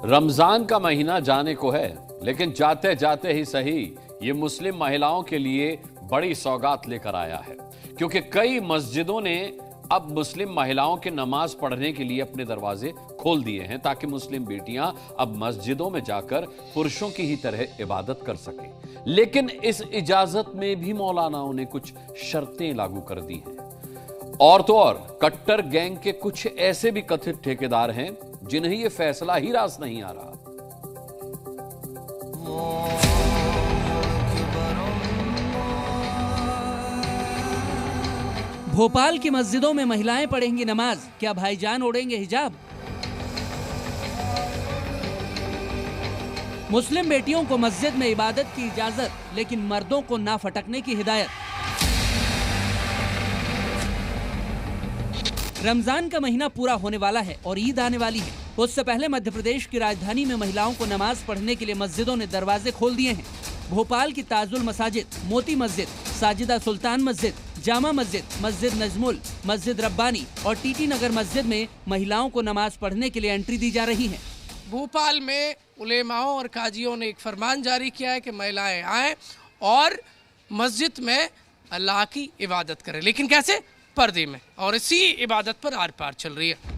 रमजान का महीना जाने को है, लेकिन जाते जाते ही सही ये मुस्लिम महिलाओं के लिए बड़ी सौगात लेकर आया है, क्योंकि कई मस्जिदों ने अब मुस्लिम महिलाओं के नमाज पढ़ने के लिए अपने दरवाजे खोल दिए हैं, ताकि मुस्लिम बेटियां अब मस्जिदों में जाकर पुरुषों की ही तरह इबादत कर सकें। लेकिन इस इजाजत में भी मौलानाओं ने कुछ शर्तें लागू कर दी हैं। और तो और कट्टर गैंग के कुछ ऐसे भी कथित ठेकेदार हैं जिन्हें यह फैसला ही रास नहीं आ रहा। भोपाल की मस्जिदों में महिलाएं पढ़ेंगी नमाज, क्या भाईजान ओढ़ेंगे हिजाब? मुस्लिम बेटियों को मस्जिद में इबादत की इजाजत, लेकिन मर्दों को ना फटकने की हिदायत। रमजान का महीना पूरा होने वाला है और ईद आने वाली है। उससे पहले मध्य प्रदेश की राजधानी में महिलाओं को नमाज पढ़ने के लिए मस्जिदों ने दरवाजे खोल दिए हैं। भोपाल की ताजुल मसाजिद, मोती मस्जिद, साजिदा सुल्तान मस्जिद, जामा मस्जिद, मस्जिद नजमुल, मस्जिद रब्बानी और टीटी नगर मस्जिद में महिलाओं को नमाज पढ़ने के लिए एंट्री दी जा रही है। भोपाल में उलेमाओं और काजियों ने एक फरमान जारी किया है कि महिलाएं आएं और मस्जिद में अल्लाह की इबादत करें, लेकिन कैसे? पर्दे में। और इसी इबादत पर आर पार चल रही है।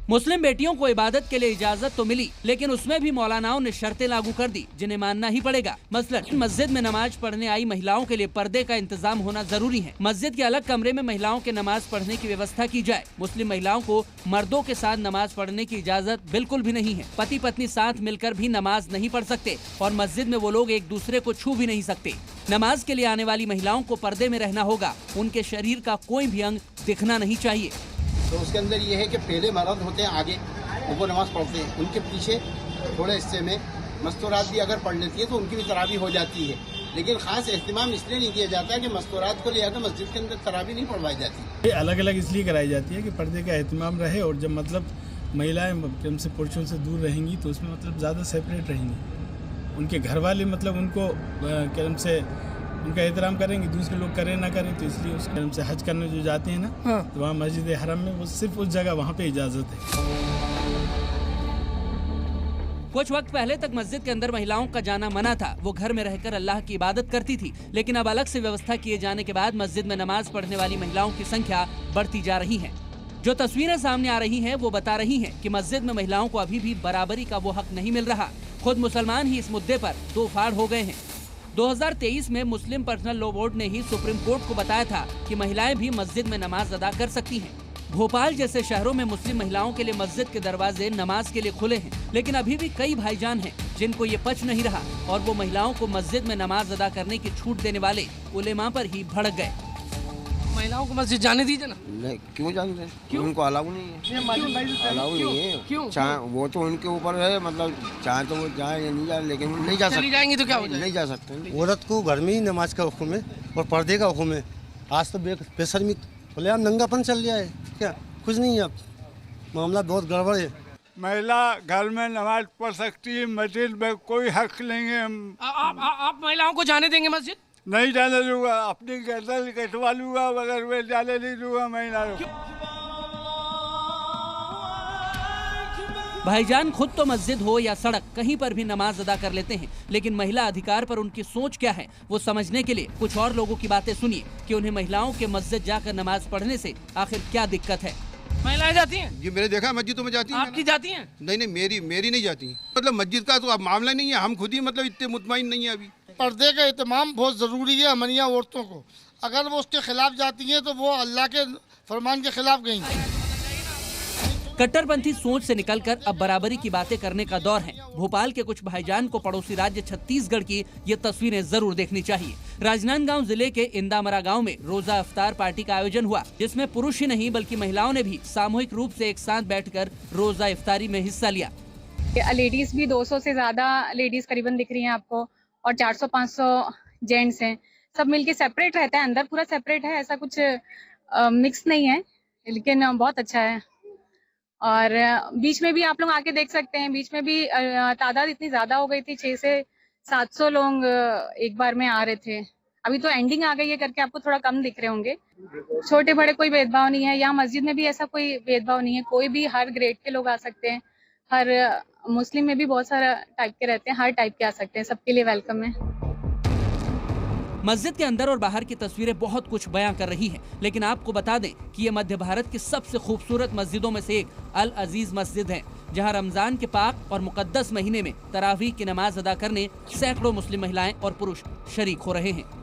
मुस्लिम बेटियों को इबादत के लिए इजाजत तो मिली, लेकिन उसमें भी मौलानाओं ने शर्तें लागू कर दी जिन्हें मानना ही पड़ेगा। मसलन मस्जिद में नमाज पढ़ने आई महिलाओं के लिए पर्दे का इंतजाम होना जरूरी है। मस्जिद के अलग कमरे में महिलाओं के नमाज पढ़ने की व्यवस्था की जाए। मुस्लिम महिलाओं को मर्दों के साथ नमाज पढ़ने की इजाजत बिल्कुल भी नहीं है। पति पत्नी साथ मिलकर भी नमाज नहीं पढ़ सकते और मस्जिद में वो लोग एक दूसरे को छू भी नहीं सकते। नमाज के लिए आने वाली महिलाओं को पर्दे में रहना होगा। उनके शरीर का कोई भी अंग दिखना नहीं चाहिए। तो उसके अंदर ये है कि पहले मर्द होते हैं आगे, वो नमाज पढ़ते हैं, उनके पीछे थोड़े हिस्से में मस्तूरात भी अगर पढ़ लेती है तो उनकी भी तरावी हो जाती है। लेकिन खास एहतमाम इसलिए नहीं किया जाता है कि मस्तूरात को लेकर मस्जिद के अंदर तरावी नहीं पढ़वाई जाती। अलग अलग इसलिए कराई जाती है कि पर्दे का एहतमाम रहे, और जब मतलब महिलाएं हमसे पुरुषों से दूर रहेंगी तो उसमें मतलब ज़्यादा सेपरेट रहेंगी। उनके घर वाले मतलब उनको कर्म से उनका एहतराम करेंगे, दूसरे लोग करें ना करें, तो इसलिए उस कर्म से हज करने जो जाते हैं ना, तो वहाँ मस्जिद हरम में वो सिर्फ उस जगह वहाँ पे इजाज़त है। कुछ वक्त पहले तक मस्जिद के अंदर महिलाओं का जाना मना था। वो घर में रहकर अल्लाह की इबादत करती थी, लेकिन अब अलग से व्यवस्था किए जाने के बाद मस्जिद में नमाज पढ़ने वाली महिलाओं की संख्या बढ़ती जा रही है। जो तस्वीरें सामने आ रही हैं वो बता रही हैं कि मस्जिद में महिलाओं को अभी भी बराबरी का वो हक नहीं मिल रहा। खुद मुसलमान ही इस मुद्दे पर दो फाड़ हो गए हैं। 2023 में मुस्लिम पर्सनल लॉ बोर्ड ने ही सुप्रीम कोर्ट को बताया था कि महिलाएं भी मस्जिद में नमाज अदा कर सकती हैं। भोपाल जैसे शहरों में मुस्लिम महिलाओं के लिए मस्जिद के दरवाजे नमाज के लिए खुले हैं, लेकिन अभी भी कई भाईजान हैं जिनको ये पच नहीं रहा और वो महिलाओं को मस्जिद में नमाज अदा करने की छूट देने वाले उलेमा पर ही भड़क गए। महिलाओं को मस्जिद जाने दीजिए ना। नहीं, क्यों जाने दें? क्यों? उनको अलाउ नहीं है। अलाउ नहीं है। क्यों? वो तो उनके ऊपर है, मतलब चाहे तो वो जाए या नहीं जाए, लेकिन नहीं जा सकते। जाएंगे तो क्या हो जाएगा? नहीं जा सकते। औरत को घर में ही नमाज का हुक्म है और पर्दे का हुक्म है। आज तो बेशर्मी खुलेआम नंगापन चल गया है। क्या कुछ नहीं है, अब मामला बहुत गड़बड़ है। महिला घर में नमाज पढ़ सकती है, मस्जिद में कोई हक नहीं है। आप महिलाओं को जाने देंगे मस्जिद? नहीं जाने दूंगा, अपनी गर्दन कटवा लूंगा, मगर मैं जाने नहीं दूंगा महिलाओं को। भाईजान खुद तो मस्जिद हो या सड़क कहीं पर भी नमाज अदा कर लेते हैं, लेकिन महिला अधिकार पर उनकी सोच क्या है वो समझने के लिए कुछ और लोगों की बातें सुनिए कि उन्हें महिलाओं के मस्जिद जाकर नमाज पढ़ने से आखिर क्या दिक्कत है। महिलाएं जाती हैं? ये मैंने देखा मस्जिदों में जाती हैं। आपकी जाती हैं? नहीं, मेरी नहीं जाती। मतलब मस्जिद का तो अब मामला नहीं है, हम खुद ही मतलब इतने मुतमईन नहीं है अभी। पर्दे का एहतमाम बहुत ज़रूरी है अमनिया औरतों को। अगर वो उसके खिलाफ जाती हैं तो वो अल्लाह के फरमान के खिलाफ गई। कट्टरपंथी सोच से निकलकर अब बराबरी की बातें करने का दौर है। भोपाल के कुछ भाईजान को पड़ोसी राज्य छत्तीसगढ़ की ये तस्वीरें जरूर देखनी चाहिए। राजनांदगांव जिले के इंदामरा गांव में रोजा इफ्तार पार्टी का आयोजन हुआ, जिसमें पुरुष ही नहीं बल्कि महिलाओं ने भी सामूहिक रूप से एक साथ बैठकर रोजा इफ्तारी में हिस्सा लिया। लेडीज भी 200 से ज्यादा लेडीज करीबन दिख रही हैं आपको, और 400-500 जेंट्स हैं। सब मिलके सेपरेट रहता है, अंदर पूरा सेपरेट है, ऐसा कुछ मिक्स नहीं है, लेकिन बहुत अच्छा है। और बीच में भी आप लोग आके देख सकते हैं, बीच में भी तादाद इतनी ज्यादा हो गई थी, 600 से 700 लोग एक बार में आ रहे थे। अभी तो एंडिंग आ गई है करके आपको थोड़ा कम दिख रहे होंगे। छोटे बड़े कोई भेदभाव नहीं है, यहाँ मस्जिद में भी ऐसा कोई भेदभाव नहीं है, कोई भी हर ग्रेड के लोग आ सकते हैं, हर मुस्लिम में भी बहुत सारा टाइप के रहते हैं, हर टाइप के आ सकते हैं, सबके लिए वेलकम है। मस्जिद के अंदर और बाहर की तस्वीरें बहुत कुछ बयां कर रही हैं, लेकिन आपको बता दें कि ये मध्य भारत की सबसे खूबसूरत मस्जिदों में से एक अल अजीज मस्जिद है, जहां रमजान के पाक और मुकद्दस महीने में तरावीह की नमाज अदा करने सैकड़ों मुस्लिम महिलाएं और पुरुष शरीक हो रहे हैं।